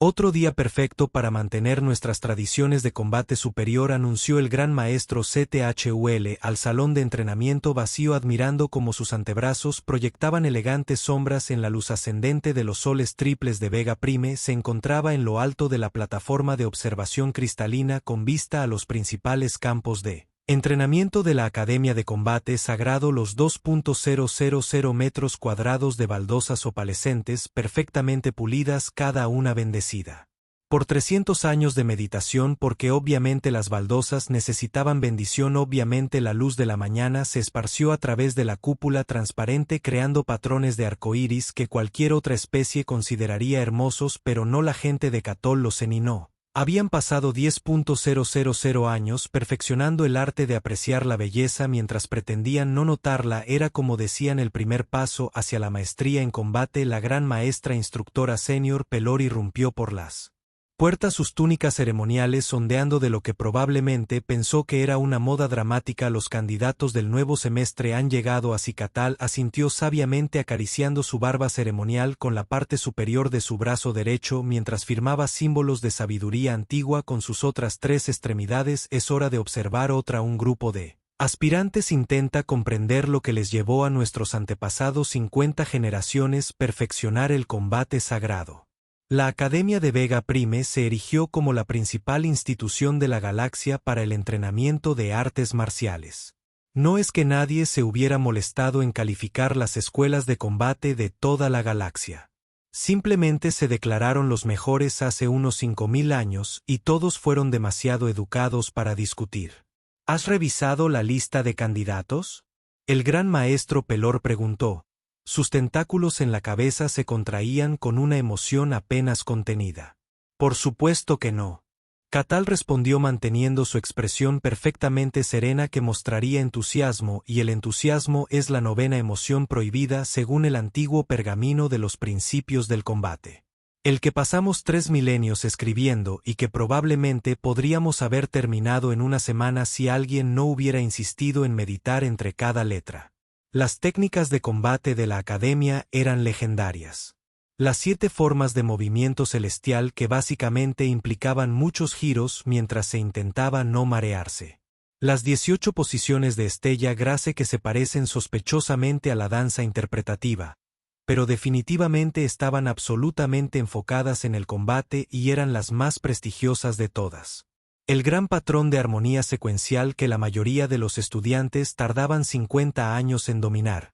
Otro día perfecto para mantener nuestras tradiciones de combate superior, anunció el gran maestro CTHUL al salón de entrenamiento vacío, admirando cómo sus antebrazos proyectaban elegantes sombras en la luz ascendente de los soles triples de Vega Prime. Se encontraba en lo alto de la plataforma de observación cristalina con vista a los principales campos de entrenamiento de la Academia de Combate Sagrado, los 2.000 metros cuadrados de baldosas opalescentes perfectamente pulidas, cada una bendecida por 300 años de meditación, porque obviamente las baldosas necesitaban bendición. Obviamente la luz de la mañana se esparció a través de la cúpula transparente, creando patrones de arcoíris que cualquier otra especie consideraría hermosos, pero no la gente de Katol Losen y no. Habían pasado 10.000 años perfeccionando el arte de apreciar la belleza mientras pretendían no notarla. Era, como decían, el primer paso hacia la maestría en combate. La gran maestra instructora senior Pelor irrumpió por las puertas, sus túnicas ceremoniales ondeando de lo que probablemente pensó que era una moda dramática. Los candidatos del nuevo semestre han llegado a Cicatal, asintió sabiamente, acariciando su barba ceremonial con la parte superior de su brazo derecho mientras firmaba símbolos de sabiduría antigua con sus otras tres extremidades. Es hora de observar otra. Un grupo de aspirantes intenta comprender lo que les llevó a nuestros antepasados 50 generaciones perfeccionar el combate sagrado. La Academia de Vega Prime se erigió como la principal institución de la galaxia para el entrenamiento de artes marciales. No es que nadie se hubiera molestado en calificar las escuelas de combate de toda la galaxia. Simplemente se declararon los mejores hace unos 5000 años y todos fueron demasiado educados para discutir. ¿Has revisado la lista de candidatos?, el gran maestro Pelor preguntó. Sus tentáculos en la cabeza se contraían con una emoción apenas contenida. Por supuesto que no. Catal respondió manteniendo su expresión perfectamente serena que mostraría entusiasmo, y el entusiasmo es la novena emoción prohibida según el antiguo pergamino de los principios del combate. El que pasamos 3 milenios escribiendo y que probablemente podríamos haber terminado en una semana si alguien no hubiera insistido en meditar entre cada letra. Las técnicas de combate de la Academia eran legendarias. Las 7 formas de movimiento celestial, que básicamente implicaban muchos giros mientras se intentaba no marearse. Las 18 posiciones de Estella Grace, que se parecen sospechosamente a la danza interpretativa, pero definitivamente estaban absolutamente enfocadas en el combate y eran las más prestigiosas de todas. El gran patrón de armonía secuencial que la mayoría de los estudiantes tardaban 50 años en dominar,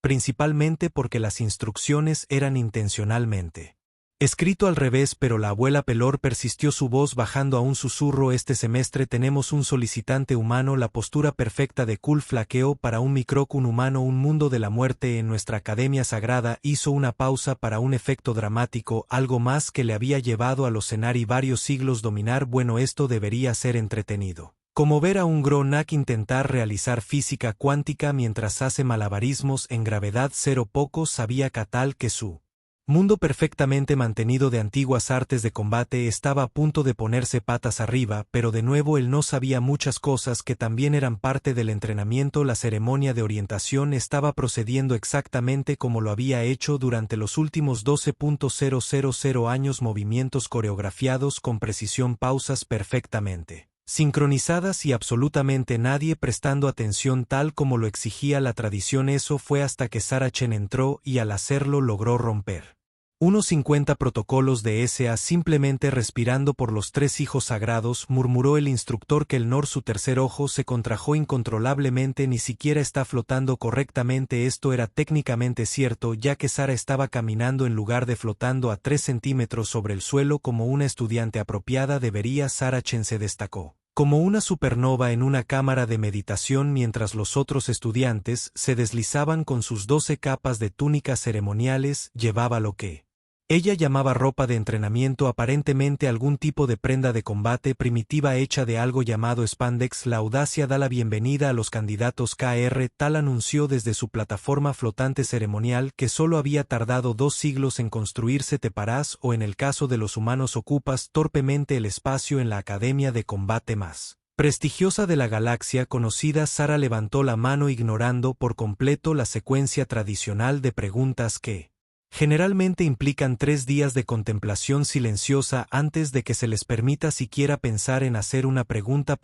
principalmente porque las instrucciones eran intencionalmente escrito al revés, pero la abuela Pelor persistió, su voz bajando a un susurro. Este semestre tenemos un solicitante humano, la postura perfecta de Kul flaqueó para un microcun humano, un mundo de la muerte en nuestra academia sagrada. Hizo una pausa para un efecto dramático, algo más que le había llevado a los Cenari varios siglos dominar. Bueno, esto debería ser entretenido. Como ver a un Gronak intentar realizar física cuántica mientras hace malabarismos en gravedad cero. Poco sabía Catal que su mundo perfectamente mantenido de antiguas artes de combate estaba a punto de ponerse patas arriba, pero de nuevo él no sabía muchas cosas que también eran parte del entrenamiento. La ceremonia de orientación estaba procediendo exactamente como lo había hecho durante los últimos 12.000 años, movimientos coreografiados con precisión, pausas perfectamente sincronizadas y absolutamente nadie prestando atención tal como lo exigía la tradición. Eso fue hasta que Sarachen entró y al hacerlo logró romper unos 50 protocolos de SA. Simplemente respirando por los 3 hijos sagrados, murmuró el instructor Kelnor. Su tercer ojo se contrajo incontrolablemente. Ni siquiera está flotando correctamente. Esto era técnicamente cierto, ya que Sara estaba caminando en lugar de flotando a 3 centímetros sobre el suelo como una estudiante apropiada debería. Sarachen se destacó como una supernova en una cámara de meditación mientras los otros estudiantes se deslizaban con sus 12 capas de túnicas ceremoniales. Llevaba lo que ella llamaba ropa de entrenamiento, aparentemente algún tipo de prenda de combate primitiva hecha de algo llamado spandex. La audacia da la bienvenida a los candidatos KR. Tal anunció desde su plataforma flotante ceremonial que solo había tardado 2 siglos en construirse. Te parás, o en el caso de los humanos ocupas torpemente el espacio en la academia de combate más prestigiosa de la galaxia conocida. Sara levantó la mano ignorando por completo la secuencia tradicional de preguntas que Generalmente implican 3 días de contemplación silenciosa antes de que se les permita siquiera pensar en hacer una pregunta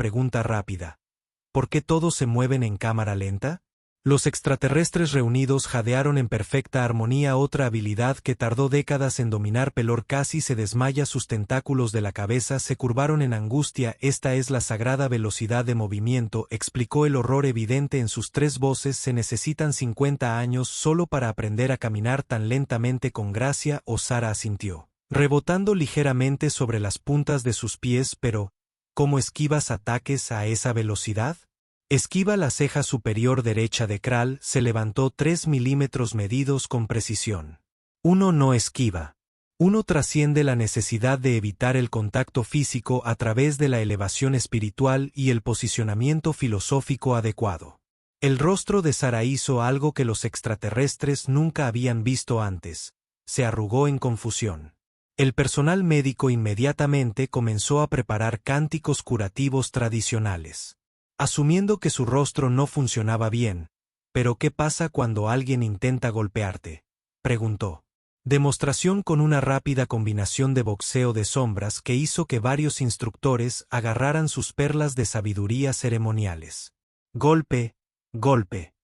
rápida. ¿Por qué todos se mueven en cámara lenta? Los extraterrestres reunidos jadearon en perfecta armonía, otra habilidad que tardó décadas en dominar. Pelor casi se desmaya, sus tentáculos de la cabeza se curvaron en angustia. Esta es la sagrada velocidad de movimiento, explicó, el horror evidente en sus 3 voces. Se necesitan 50 años solo para aprender a caminar tan lentamente con gracia. Sara asintió, rebotando ligeramente sobre las puntas de sus pies. Pero, ¿cómo esquivas ataques a esa velocidad? Esquiva la ceja superior derecha de Kral, se levantó 3 milímetros medidos con precisión. Uno no esquiva. Uno trasciende la necesidad de evitar el contacto físico a través de la elevación espiritual y el posicionamiento filosófico adecuado. El rostro de Sara hizo algo que los extraterrestres nunca habían visto antes. Se arrugó en confusión. El personal médico inmediatamente comenzó a preparar cánticos curativos tradicionales. Asumiendo que su rostro no funcionaba bien. ¿Pero qué pasa cuando alguien intenta golpearte?, preguntó. Demostración con una rápida combinación de boxeo de sombras que hizo que varios instructores agarraran sus perlas de sabiduría ceremoniales. Golpe, golpe.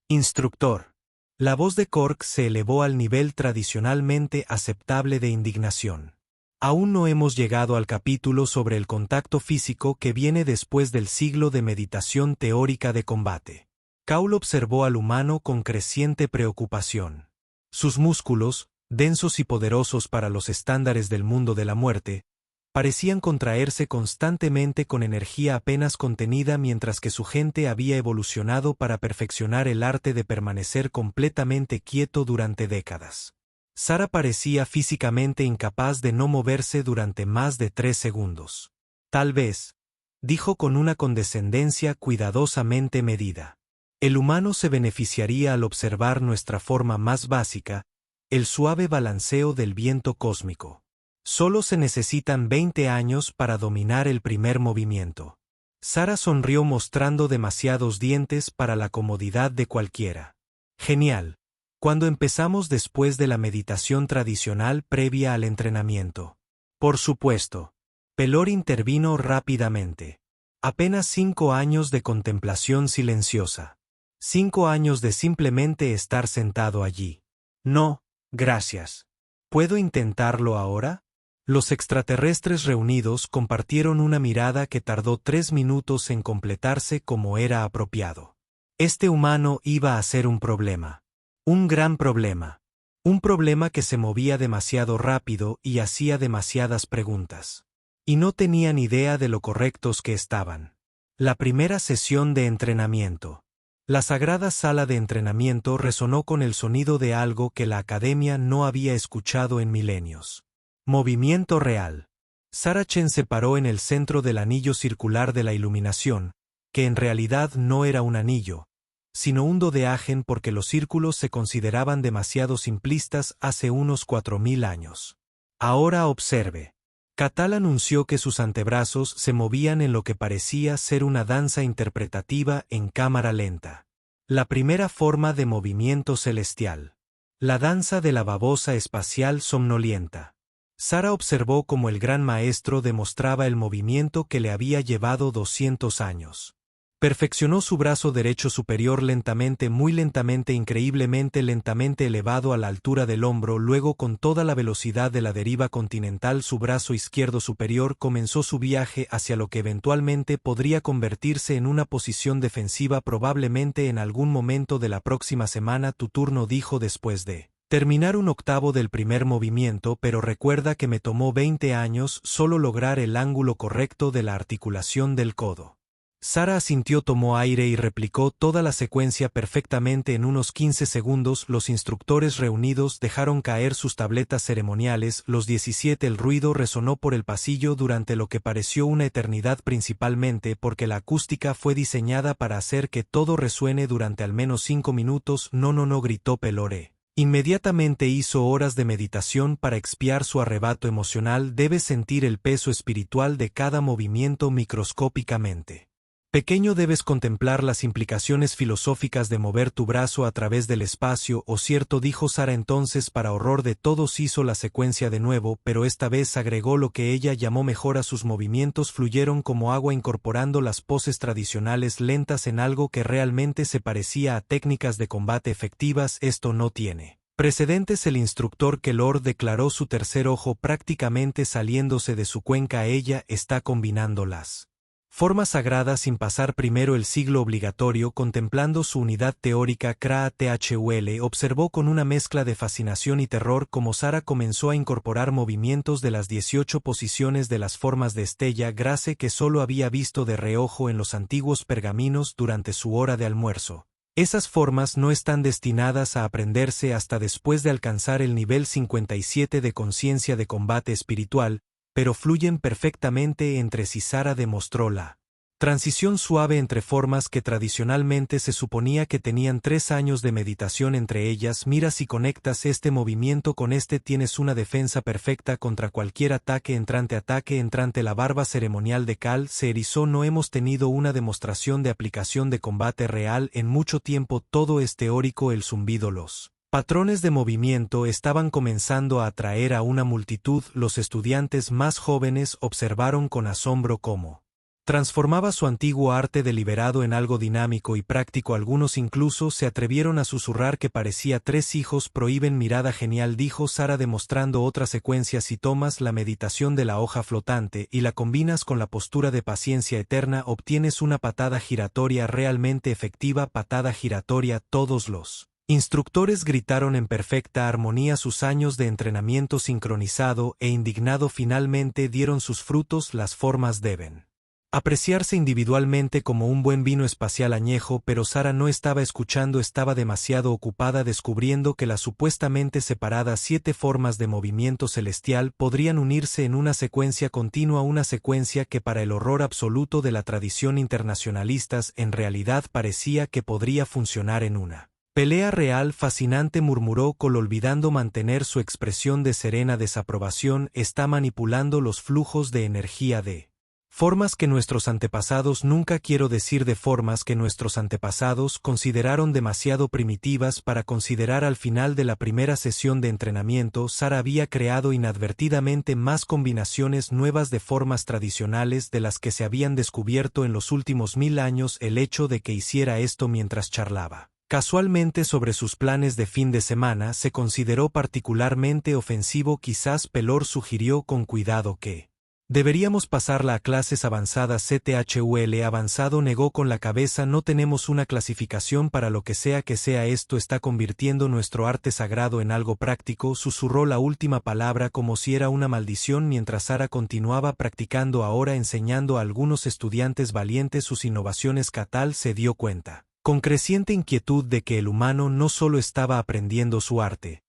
Instructor. La voz de Cork se elevó al nivel tradicionalmente aceptable de indignación. Aún no hemos llegado al capítulo sobre el contacto físico que viene después del siglo de meditación teórica de combate. Kaul observó al humano con creciente preocupación. Sus músculos, densos y poderosos para los estándares del mundo de la muerte, parecían contraerse constantemente con energía apenas contenida, mientras que su gente había evolucionado para perfeccionar el arte de permanecer completamente quieto durante décadas. Sara parecía físicamente incapaz de no moverse durante más de 3 segundos. Tal vez, dijo con una condescendencia cuidadosamente medida. El humano se beneficiaría al observar nuestra forma más básica, el suave balanceo del viento cósmico. Solo se necesitan 20 años para dominar el primer movimiento. Sara sonrió mostrando demasiados dientes para la comodidad de cualquiera. Genial. Cuando empezamos después de la meditación tradicional previa al entrenamiento. Por supuesto. Pelor intervino rápidamente. Apenas 5 años de contemplación silenciosa. 5 años de simplemente estar sentado allí. No, gracias. ¿Puedo intentarlo ahora? Los extraterrestres reunidos compartieron una mirada que tardó 3 minutos en completarse como era apropiado. Este humano iba a ser un problema. Un gran problema. Un problema que se movía demasiado rápido y hacía demasiadas preguntas. Y no tenían idea de lo correctos que estaban. La primera sesión de entrenamiento. La sagrada sala de entrenamiento resonó con el sonido de algo que la academia no había escuchado en milenios. Movimiento real. Sara Chen se paró en el centro del anillo circular de la iluminación, que en realidad no era un anillo, sino un dodeágen, porque los círculos se consideraban demasiado simplistas hace unos 4000 años. Ahora observe. Catal anunció que sus antebrazos se movían en lo que parecía ser una danza interpretativa en cámara lenta. La primera forma de movimiento celestial. La danza de la babosa espacial somnolienta. Sara observó cómo el gran maestro demostraba el movimiento que le había llevado 200 años. Perfeccionó su brazo derecho superior lentamente, muy lentamente, increíblemente lentamente elevado a la altura del hombro. Luego, con toda la velocidad de la deriva continental, su brazo izquierdo superior comenzó su viaje hacia lo que eventualmente podría convertirse en una posición defensiva, probablemente en algún momento de la próxima semana. Tu turno, dijo después de terminar un octavo del primer movimiento, pero recuerda que me tomó 20 años solo lograr el ángulo correcto de la articulación del codo. Sara asintió, tomó aire y replicó toda la secuencia perfectamente en unos 15 segundos. Los instructores reunidos dejaron caer sus tabletas ceremoniales. Los 17. El ruido resonó por el pasillo durante lo que pareció una eternidad, principalmente porque la acústica fue diseñada para hacer que todo resuene durante al menos 5 minutos. No, gritó Pelore. Inmediatamente hizo horas de meditación para expiar su arrebato emocional. Debes sentir el peso espiritual de cada movimiento microscópicamente. Pequeño, debes contemplar las implicaciones filosóficas de mover tu brazo a través del espacio, o cierto, dijo Sara. Entonces, para horror de todos, hizo la secuencia de nuevo, pero esta vez agregó lo que ella llamó mejora. Sus movimientos fluyeron como agua, incorporando las poses tradicionales lentas en algo que realmente se parecía a técnicas de combate efectivas. Esto no tiene precedentes. El instructor Kellor declaró, su tercer ojo prácticamente saliéndose de su cuenca. Ella está combinando las formas sagradas sin pasar primero el siglo obligatorio. Contemplando su unidad teórica, Krathul observó con una mezcla de fascinación y terror cómo Sara comenzó a incorporar movimientos de las 18 posiciones de las formas de Stella Grace que solo había visto de reojo en los antiguos pergaminos durante su hora de almuerzo. Esas formas no están destinadas a aprenderse hasta después de alcanzar el nivel 57 de conciencia de combate espiritual, pero fluyen perfectamente entre sí. Sara demostró la transición suave entre formas que tradicionalmente se suponía que tenían 3 años de meditación entre ellas. Mira, si conectas este movimiento con este, tienes una defensa perfecta contra cualquier ataque entrante. La barba ceremonial de Cal se erizó. No hemos tenido una demostración de aplicación de combate real en mucho tiempo. Todo es teórico. El zumbido, los patrones de movimiento estaban comenzando a atraer a una multitud. Los estudiantes más jóvenes observaron con asombro cómo transformaba su antiguo arte deliberado en algo dinámico y práctico. Algunos incluso se atrevieron a susurrar que parecía 3 hijos. Prohíben mirada. Genial, dijo Sara, demostrando otra secuencia. Si tomas la meditación de la hoja flotante y la combinas con la postura de paciencia eterna, obtienes una patada giratoria realmente efectiva. Patada giratoria. Todos los instructores gritaron en perfecta armonía. Sus años de entrenamiento sincronizado e indignado finalmente dieron sus frutos. Las formas deben apreciarse individualmente como un buen vino espacial añejo, pero Sara no estaba escuchando. Estaba demasiado ocupada descubriendo que las supuestamente separadas 7 formas de movimiento celestial podrían unirse en una secuencia continua, una secuencia que, para el horror absoluto de la tradición internacionalistas, en realidad parecía que podría funcionar en una pelea real. Fascinante, murmuró Cole, olvidando mantener su expresión de serena desaprobación. Está manipulando los flujos de energía de formas que nuestros antepasados, nunca quiero decir de formas que nuestros antepasados consideraron demasiado primitivas para considerar. Al final de la primera sesión de entrenamiento, Sara había creado inadvertidamente más combinaciones nuevas de formas tradicionales de las que se habían descubierto en los últimos 1000 años. El hecho de que hiciera esto mientras charlaba casualmente sobre sus planes de fin de semana se consideró particularmente ofensivo. Quizás Pelor sugirió con cuidado que deberíamos pasarla a clases avanzadas. CTHUL avanzado negó con la cabeza. No tenemos una clasificación para lo que sea que sea. Esto está convirtiendo nuestro arte sagrado en algo práctico. Susurró la última palabra como si era una maldición mientras Sara continuaba practicando, ahora enseñando a algunos estudiantes valientes sus innovaciones. Catal se dio cuenta con creciente inquietud de que el humano no solo estaba aprendiendo su arte,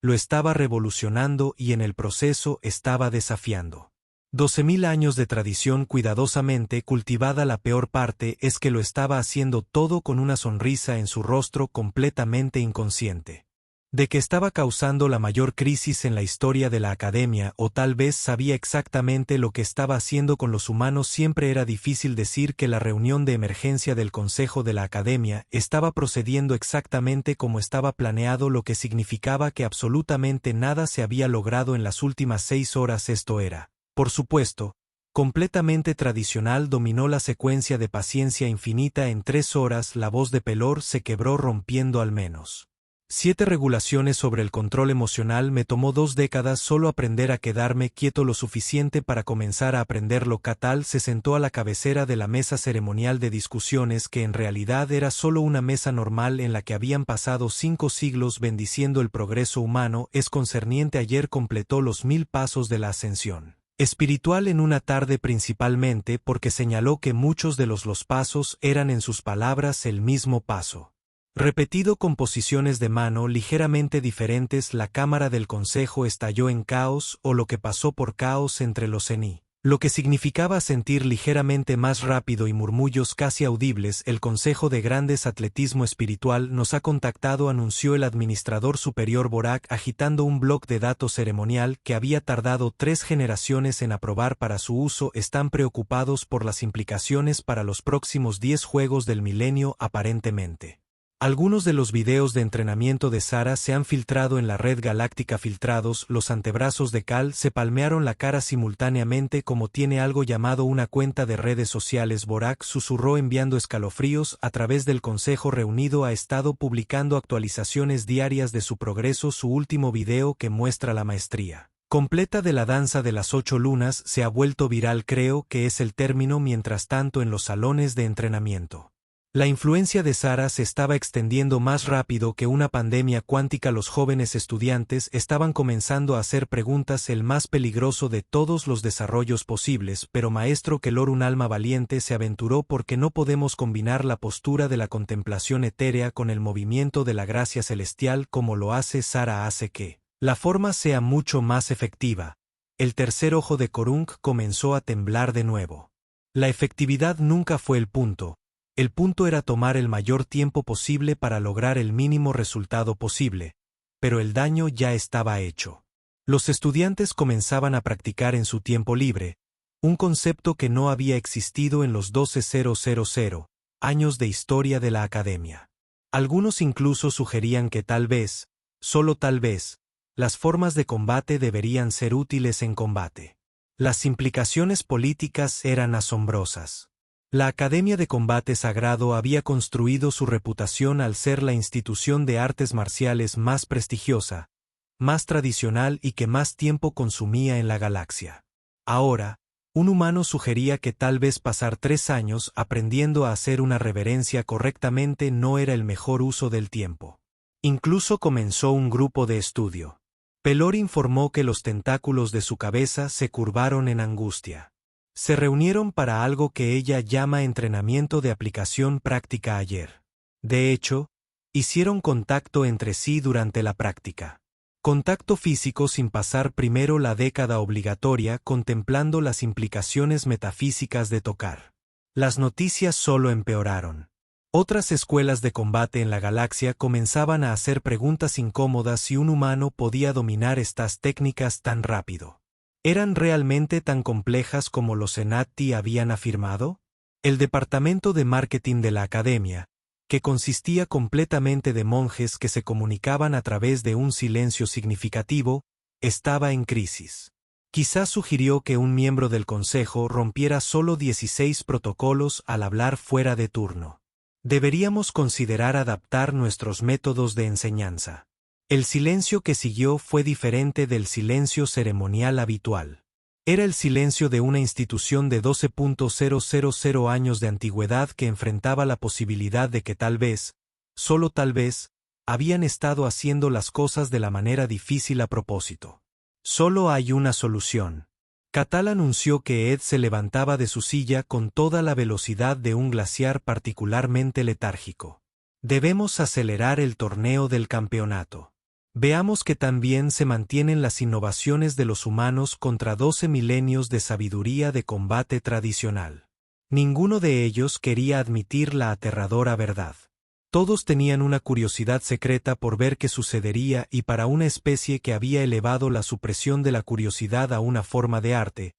lo estaba revolucionando y en el proceso estaba desafiando 12.000 años de tradición cuidadosamente cultivada. La peor parte es que lo estaba haciendo todo con una sonrisa en su rostro, completamente inconsciente de que estaba causando la mayor crisis en la historia de la academia, o tal vez sabía exactamente lo que estaba haciendo con los humanos. Siempre era difícil decir que la reunión de emergencia del Consejo de la Academia estaba procediendo exactamente como estaba planeado, lo que significaba que absolutamente nada se había logrado en las últimas 6 horas. Esto era, por supuesto, completamente tradicional. Dominó la secuencia de paciencia infinita en 3 horas. La voz de Pelor se quebró, rompiendo al menos 7 regulaciones sobre el control emocional. Me tomó 2 décadas solo aprender a quedarme quieto lo suficiente para comenzar a aprenderlo. Catal se sentó a la cabecera de la mesa ceremonial de discusiones, que en realidad era solo una mesa normal en la que habían pasado 5 siglos bendiciendo el progreso humano. Es concerniente. Ayer completó los 1000 pasos de la ascensión espiritual en una tarde, principalmente porque señaló que muchos de los pasos eran, en sus palabras, el mismo paso repetido con posiciones de mano ligeramente diferentes. La cámara del consejo estalló en caos, o lo que pasó por caos entre los Eni. lo que significaba sentir ligeramente más rápido y murmullos casi audibles. El Consejo de Grandes Atletismo Espiritual nos ha contactado, anunció el administrador superior Borak agitando un bloc de datos ceremonial que había tardado 3 generaciones en aprobar para su uso. Están preocupados por las implicaciones para los próximos 10 Juegos del Milenio aparentemente. Algunos de los videos de entrenamiento de Sara se han filtrado en la red galáctica. Filtrados, los antebrazos de Cal se palmearon la cara simultáneamente como tiene algo llamado una cuenta de redes sociales. Borak susurró enviando escalofríos a través del consejo reunido. Ha estado publicando actualizaciones diarias de su progreso. Su último video que muestra la maestría completa de la danza de las 8 lunas se ha vuelto viral. Creo que es el término. Mientras tanto, en los salones de entrenamiento, la influencia de Sara se estaba extendiendo más rápido que una pandemia cuántica. Los jóvenes estudiantes estaban comenzando a hacer preguntas. El más peligroso de todos los desarrollos posibles, pero maestro Kelor, un alma valiente, se aventuró porque no podemos combinar la postura de la contemplación etérea con el movimiento de la gracia celestial como lo hace Sara. Hace que la forma sea mucho más efectiva. El tercer ojo de Korunk comenzó a temblar de nuevo. La efectividad nunca fue el punto. El punto era tomar el mayor tiempo posible para lograr el mínimo resultado posible, pero el daño ya estaba hecho. Los estudiantes comenzaban a practicar en su tiempo libre, un concepto que no había existido en los 12,000 años de historia de la academia. Algunos incluso sugerían que tal vez, solo tal vez, las formas de combate deberían ser útiles en combate. Las implicaciones políticas eran asombrosas. La Academia de Combate Sagrado había construido su reputación al ser la institución de artes marciales más prestigiosa, más tradicional y que más tiempo consumía en la galaxia. Ahora, un humano sugería que tal vez pasar 3 años aprendiendo a hacer una reverencia correctamente no era el mejor uso del tiempo. Incluso comenzó un grupo de estudio. Pelor informó que los tentáculos de su cabeza se curvaron en angustia. Se reunieron para algo que ella llama entrenamiento de aplicación práctica ayer. De hecho, hicieron contacto entre sí durante la práctica. Contacto físico sin pasar primero la década obligatoria contemplando las implicaciones metafísicas de tocar. Las noticias solo empeoraron. Otras escuelas de combate en la galaxia comenzaban a hacer preguntas incómodas si un humano podía dominar estas técnicas tan rápido. ¿Eran realmente tan complejas como los Senati habían afirmado? El departamento de marketing de la academia, que consistía completamente de monjes que se comunicaban a través de un silencio significativo, estaba en crisis. Quizás sugirió que un miembro del consejo rompiera solo 16 protocolos al hablar fuera de turno. Deberíamos considerar adaptar nuestros métodos de enseñanza. El silencio que siguió fue diferente del silencio ceremonial habitual. Era el silencio de una institución de 12,000 años de antigüedad que enfrentaba la posibilidad de que tal vez, solo tal vez, habían estado haciendo las cosas de la manera difícil a propósito. Solo hay una solución. Catal anunció que Ed se levantaba de su silla con toda la velocidad de un glaciar particularmente letárgico. Debemos acelerar el torneo del campeonato. Veamos que también se mantienen las innovaciones de los humanos contra 12 milenios de sabiduría de combate tradicional. Ninguno de ellos quería admitir la aterradora verdad. Todos tenían una curiosidad secreta por ver qué sucedería y para una especie que había elevado la supresión de la curiosidad a una forma de arte,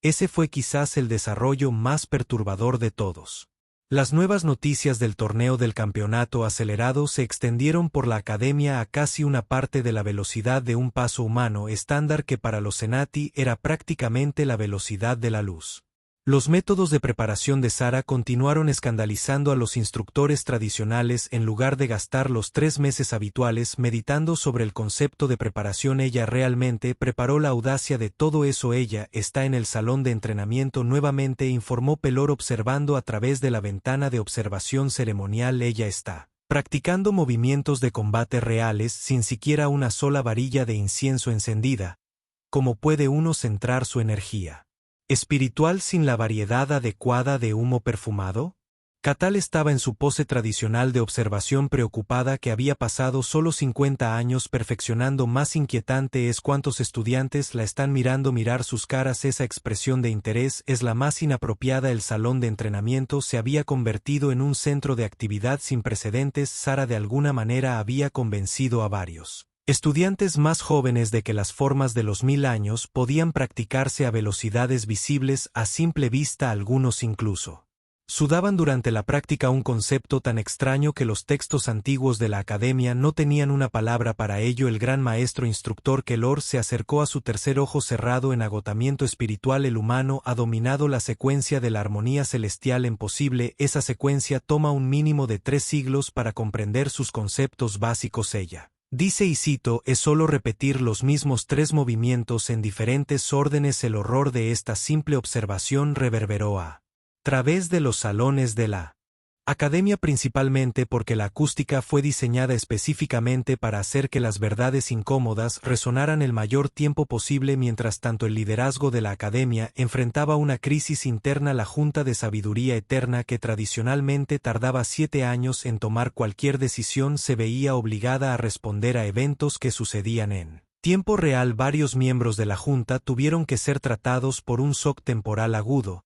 ese fue quizás el desarrollo más perturbador de todos. Las nuevas noticias del torneo del campeonato acelerado se extendieron por la academia a casi una parte de la velocidad de un paso humano estándar que para los Senati era prácticamente la velocidad de la luz. Los métodos de preparación de Sara continuaron escandalizando a los instructores tradicionales en lugar de gastar los 3 meses habituales meditando sobre el concepto de preparación. Ella realmente preparó la audacia de todo eso. Ella está en el salón de entrenamiento nuevamente, informó Pelor observando a través de la ventana de observación ceremonial. Ella está practicando movimientos de combate reales sin siquiera una sola varilla de incienso encendida. ¿Cómo puede uno centrar su energía espiritual sin la variedad adecuada de humo perfumado? Catal estaba en su pose tradicional de observación preocupada que había pasado solo 50 años perfeccionando. Más inquietante es cuántos estudiantes la están mirando. Mirar sus caras, esa expresión de interés es la más inapropiada. El salón de entrenamiento se había convertido en un centro de actividad sin precedentes. Sara de alguna manera había convencido a varios estudiantes más jóvenes de que las formas de los 1000 años podían practicarse a velocidades visibles a simple vista. Algunos incluso sudaban durante la práctica, un concepto tan extraño que los textos antiguos de la academia no tenían una palabra para ello. El gran maestro instructor Kelor se acercó a su tercer ojo cerrado en agotamiento espiritual. El humano ha dominado la secuencia de la armonía celestial en posible. Esa secuencia toma un mínimo de 3 siglos para comprender sus conceptos básicos. Ella dice, y cito, es solo repetir los mismos 3 movimientos en diferentes órdenes. El horror de esta simple observación reverberó a través de los salones de la academia, principalmente porque la acústica fue diseñada específicamente para hacer que las verdades incómodas resonaran el mayor tiempo posible. Mientras tanto, el liderazgo de la academia enfrentaba una crisis interna. La Junta de Sabiduría Eterna, que tradicionalmente tardaba 7 años en tomar cualquier decisión, se veía obligada a responder a eventos que sucedían en tiempo real. Varios miembros de la Junta tuvieron que ser tratados por un shock temporal agudo.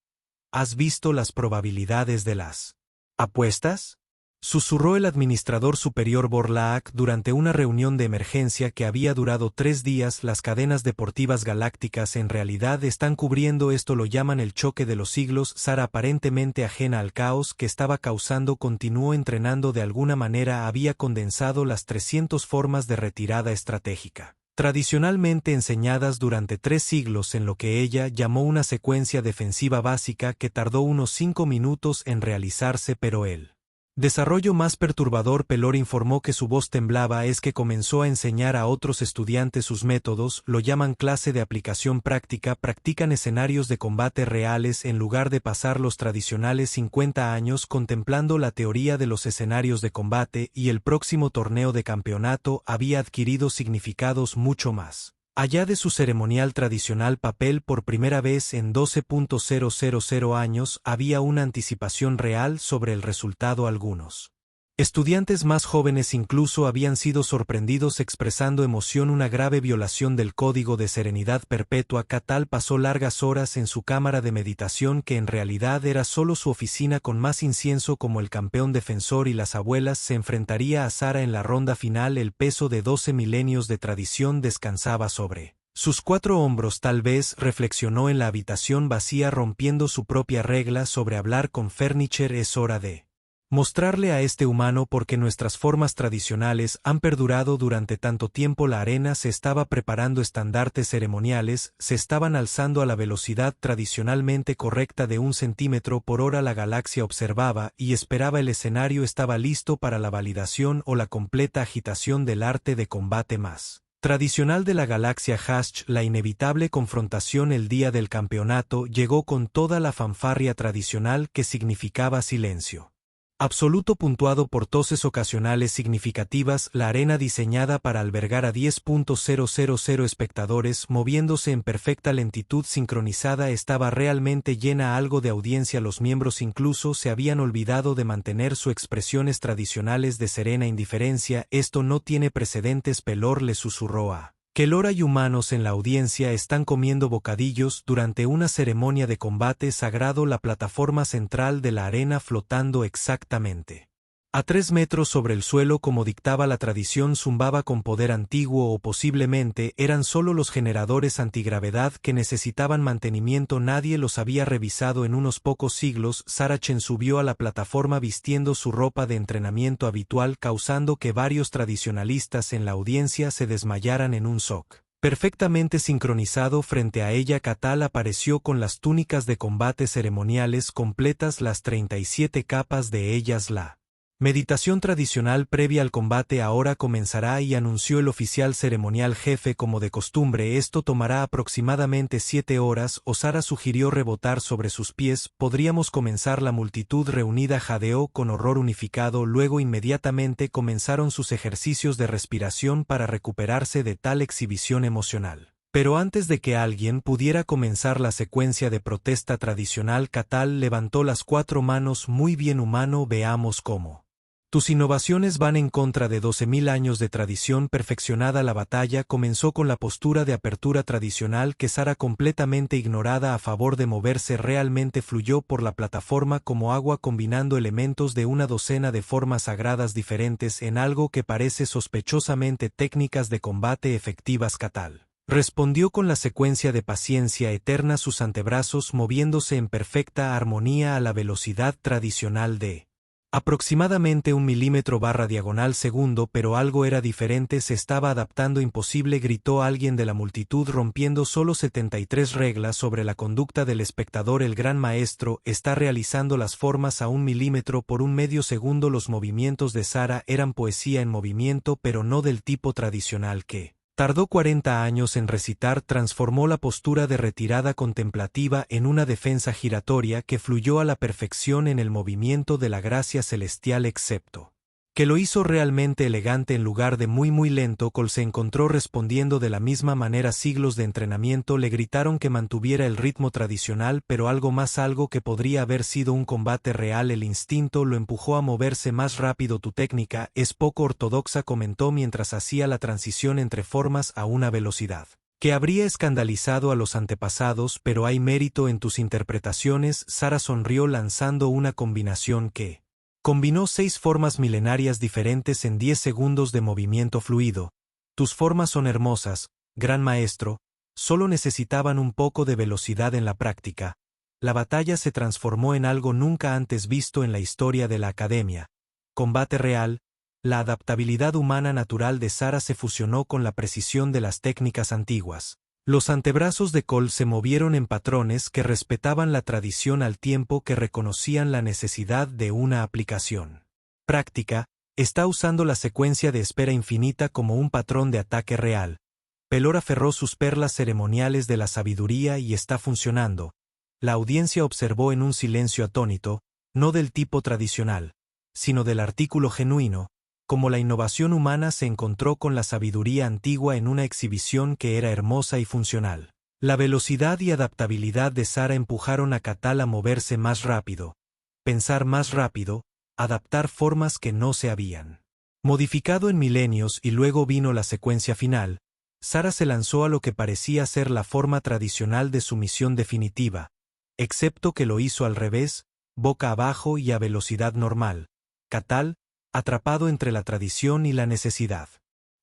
¿Has visto las probabilidades de las apuestas?, susurró el administrador superior Borlaak durante una reunión de emergencia que había durado 3 días. Las cadenas deportivas galácticas en realidad están cubriendo esto. Lo llaman el choque de los siglos. Sara, aparentemente ajena al caos que estaba causando, continuó entrenando. De alguna manera había condensado las 300 formas de retirada estratégica tradicionalmente enseñadas durante 3 siglos en lo que ella llamó una secuencia defensiva básica que tardó unos 5 minutos en realizarse. Pero el desarrollo más perturbador, Pelor informó que su voz temblaba, es que comenzó a enseñar a otros estudiantes sus métodos. Lo llaman clase de aplicación práctica. Practican escenarios de combate reales en lugar de pasar los tradicionales 50 años contemplando la teoría de los escenarios de combate, y el próximo torneo de campeonato había adquirido significados mucho más allá de su ceremonial tradicional papel. Por primera vez en 12.000 años había una anticipación real sobre el resultado. Algunos estudiantes más jóvenes incluso habían sido sorprendidos expresando emoción. Una grave violación del código de serenidad perpetua. Catal pasó largas horas en su cámara de meditación, que en realidad era solo su oficina con más incienso. Como el campeón defensor y las abuelas, se enfrentaría a Sara en la ronda final. El peso de 12 milenios de tradición descansaba sobre sus 4 hombros. Tal vez, reflexionó en la habitación vacía, rompiendo su propia regla sobre hablar con Furniture, es hora de mostrarle a este humano por qué nuestras formas tradicionales han perdurado durante tanto tiempo. La arena se estaba preparando. Estandartes ceremoniales se estaban alzando a la velocidad tradicionalmente correcta de 1 centímetro por hora. La galaxia observaba y esperaba. El escenario estaba listo para la validación o la completa agitación del arte de combate más tradicional de la galaxia Hash. La inevitable confrontación el día del campeonato llegó con toda la fanfarria tradicional que significaba silencio absoluto puntuado por toses ocasionales significativas. La arena, diseñada para albergar a 10.000 espectadores moviéndose en perfecta lentitud sincronizada, estaba realmente llena. Algo de audiencia. Los miembros incluso se habían olvidado de mantener sus expresiones tradicionales de serena indiferencia. Esto no tiene precedentes, Pelor le susurró a Kelor. Hay humanos en la audiencia, están comiendo bocadillos durante una ceremonia de combate sagrado. La plataforma central de la arena flotando exactamente a 3 metros sobre el suelo como dictaba la tradición zumbaba con poder antiguo, o posiblemente eran solo los generadores antigravedad que necesitaban mantenimiento. Nadie los había revisado en unos pocos siglos. Sarachen subió a la plataforma vistiendo su ropa de entrenamiento habitual, causando que varios tradicionalistas en la audiencia se desmayaran en un shock perfectamente sincronizado. Frente a ella, Catal apareció con las túnicas de combate ceremoniales completas, las 37 capas de ellas. La meditación tradicional previa al combate ahora comenzará, y anunció el oficial ceremonial jefe. Como de costumbre, esto tomará aproximadamente 7 horas. Osara sugirió rebotar sobre sus pies. Podríamos comenzar. La multitud reunida jadeó con horror unificado. Luego inmediatamente comenzaron sus ejercicios de respiración para recuperarse de tal exhibición emocional. Pero antes de que alguien pudiera comenzar la secuencia de protesta tradicional, Catal levantó las 4 manos. Muy bien, humano, veamos cómo. Tus innovaciones van en contra de 12.000 años de tradición perfeccionada. La batalla comenzó con la postura de apertura tradicional que Sara, completamente ignorada a favor de moverse realmente, fluyó por la plataforma como agua, combinando elementos de una docena de formas sagradas diferentes en algo que parece sospechosamente técnicas de combate efectivas. Catal respondió con la secuencia de paciencia eterna, sus antebrazos moviéndose en perfecta armonía a la velocidad tradicional de aproximadamente 1 milímetro/diagonal segundo, pero algo era diferente, se estaba adaptando. Imposible, gritó alguien de la multitud, rompiendo solo 73 reglas sobre la conducta del espectador. El gran maestro está realizando las formas a 1 milímetro por un medio segundo. Los movimientos de Sara eran poesía en movimiento, pero no del tipo tradicional que tardó 40 años en recitar. Transformó la postura de retirada contemplativa en una defensa giratoria que fluyó a la perfección en el movimiento de la gracia celestial, excepto que lo hizo realmente elegante en lugar de muy lento. Cole se encontró respondiendo de la misma manera. Siglos de entrenamiento le gritaron que mantuviera el ritmo tradicional, pero algo más, algo que podría haber sido un combate real. El instinto lo empujó a moverse más rápido. Tu técnica es poco ortodoxa, comentó mientras hacía la transición entre formas a una velocidad que habría escandalizado a los antepasados, pero hay mérito en tus interpretaciones. Sara sonrió, lanzando una combinación que combinó 6 formas milenarias diferentes en 10 segundos de movimiento fluido. Tus formas son hermosas, gran maestro, solo necesitaban un poco de velocidad en la práctica. La batalla se transformó en algo nunca antes visto en la historia de la academia. Combate real. La adaptabilidad humana natural de Sara se fusionó con la precisión de las técnicas antiguas. Los antebrazos de Cole se movieron en patrones que respetaban la tradición al tiempo que reconocían la necesidad de una aplicación práctica. Está usando la secuencia de espera infinita como un patrón de ataque real. Pelor aferró sus perlas ceremoniales de la sabiduría y está funcionando. La audiencia observó en un silencio atónito, no del tipo tradicional, sino del artículo genuino, como la innovación humana se encontró con la sabiduría antigua en una exhibición que era hermosa y funcional. La velocidad y adaptabilidad de Sara empujaron a Catal a moverse más rápido, pensar más rápido, adaptar formas que no se habían modificado en milenios, y luego vino la secuencia final. Sara se lanzó a lo que parecía ser la forma tradicional de sumisión definitiva, excepto que lo hizo al revés, boca abajo y a velocidad normal. Catal, atrapado entre la tradición y la necesidad,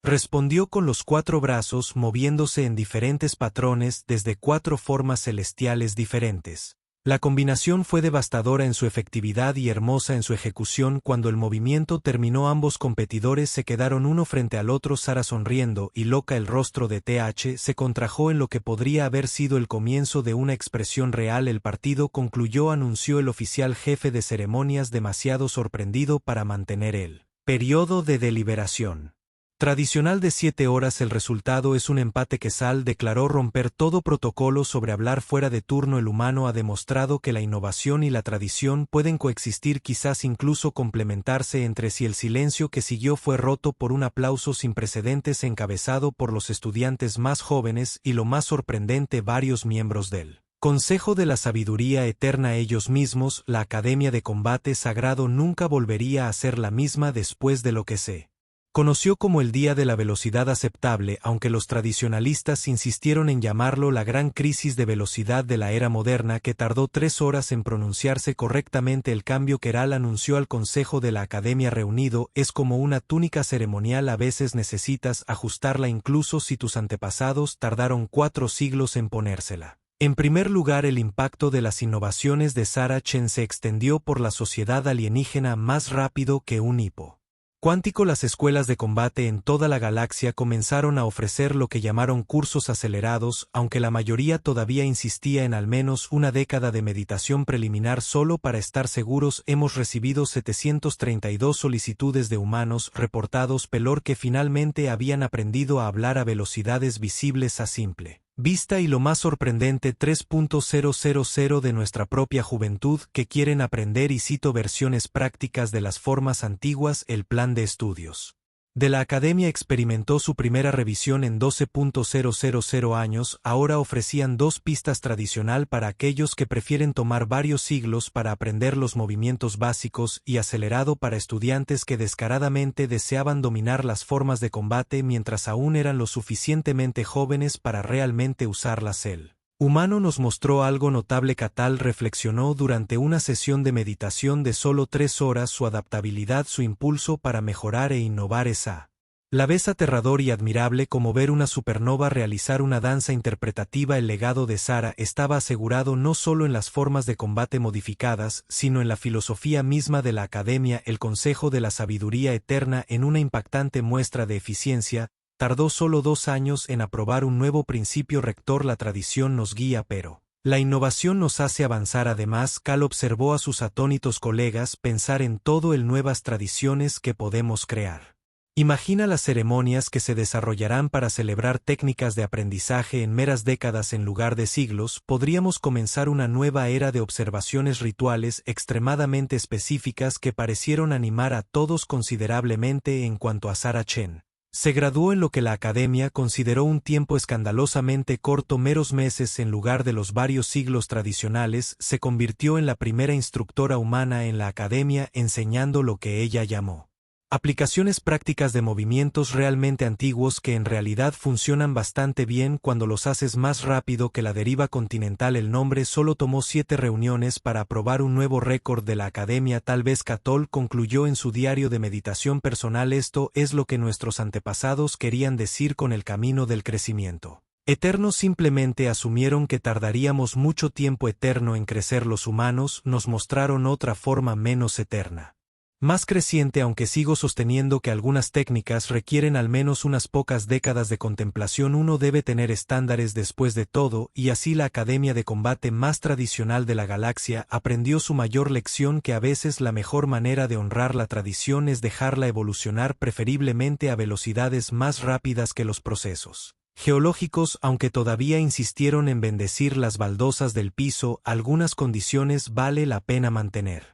respondió con los 4 brazos moviéndose en diferentes patrones desde 4 formas celestiales diferentes. La combinación fue devastadora en su efectividad y hermosa en su ejecución. Cuando el movimiento terminó, ambos competidores se quedaron uno frente al otro. Sara, sonriendo y loca, el rostro de TH se contrajo en lo que podría haber sido el comienzo de una expresión real. El partido concluyó, anunció el oficial jefe de ceremonias, demasiado sorprendido para mantener el periodo de deliberación tradicional de 7 horas. El resultado es un empate. Quesal declaró romper todo protocolo sobre hablar fuera de turno. El humano ha demostrado que la innovación y la tradición pueden coexistir, quizás incluso complementarse entre sí. El silencio que siguió fue roto por un aplauso sin precedentes encabezado por los estudiantes más jóvenes y, lo más sorprendente, varios miembros del Consejo de la Sabiduría Eterna. Ellos mismos. La Academia de Combate Sagrado nunca volvería a ser la misma después de lo que se conoció como el Día de la Velocidad Aceptable, aunque los tradicionalistas insistieron en llamarlo la gran crisis de velocidad de la era moderna, que tardó 3 horas en pronunciarse correctamente. El cambio que Keral anunció al Consejo de la Academia reunido es como una túnica ceremonial, a veces necesitas ajustarla incluso si tus antepasados tardaron 4 siglos en ponérsela. En primer lugar, el impacto de las innovaciones de Sara Chen se extendió por la sociedad alienígena más rápido que un hipo cuántico. Las escuelas de combate en toda la galaxia comenzaron a ofrecer lo que llamaron cursos acelerados, aunque la mayoría todavía insistía en al menos una década de meditación preliminar solo para estar seguros. Hemos recibido 732 solicitudes de humanos reportados Pelor que finalmente habían aprendido a hablar a velocidades visibles a simple vista, y lo más sorprendente, 3.000 de nuestra propia juventud que quieren aprender, y cito versiones prácticas de las formas antiguas. El plan de estudios De la Academia experimentó su primera revisión en 12.000 años, ahora ofrecían dos pistas tradicional para aquellos que prefieren tomar varios siglos para aprender los movimientos básicos y acelerado para estudiantes que descaradamente deseaban dominar las formas de combate mientras aún eran lo suficientemente jóvenes para realmente usarlas. El humano nos mostró algo notable. Catal reflexionó durante una sesión de meditación de solo 3 horas su adaptabilidad, su impulso para mejorar e innovar es a la vez aterrador y admirable como ver una supernova realizar una danza interpretativa. El legado de Sara estaba asegurado no solo en las formas de combate modificadas, sino en la filosofía misma de la Academia. El Consejo de la Sabiduría Eterna, en una impactante muestra de eficiencia, tardó solo 2 años en aprobar un nuevo principio rector. La tradición nos guía, pero la innovación nos hace avanzar. Además, Cal observó a sus atónitos colegas pensar en todo el nuevas tradiciones que podemos crear. Imagina las ceremonias que se desarrollarán para celebrar técnicas de aprendizaje en meras décadas en lugar de siglos. Podríamos comenzar una nueva era de observaciones rituales extremadamente específicas que parecieron animar a todos considerablemente. En cuanto a Sara Chen, se graduó en lo que la Academia consideró un tiempo escandalosamente corto, meros meses en lugar de los varios siglos tradicionales. Se convirtió en la primera instructora humana en la Academia, enseñando lo que ella llamó aplicaciones prácticas de movimientos realmente antiguos que en realidad funcionan bastante bien cuando los haces más rápido que la deriva continental. El nombre solo tomó 7 reuniones para aprobar un nuevo récord de la Academia. Tal vez Catal concluyó en su diario de meditación personal: esto es lo que nuestros antepasados querían decir con el camino del crecimiento eterno. Simplemente asumieron que tardaríamos mucho tiempo eterno en crecer. Los humanos nos mostraron otra forma menos eterna, más creciente, aunque sigo sosteniendo que algunas técnicas requieren al menos unas pocas décadas de contemplación. Uno debe tener estándares después de todo, y así la Academia de Combate más tradicional de la galaxia aprendió su mayor lección: que a veces la mejor manera de honrar la tradición es dejarla evolucionar, preferiblemente a velocidades más rápidas que los procesos geológicos. Aunque todavía insistieron en bendecir las baldosas del piso, algunas condiciones vale la pena mantener.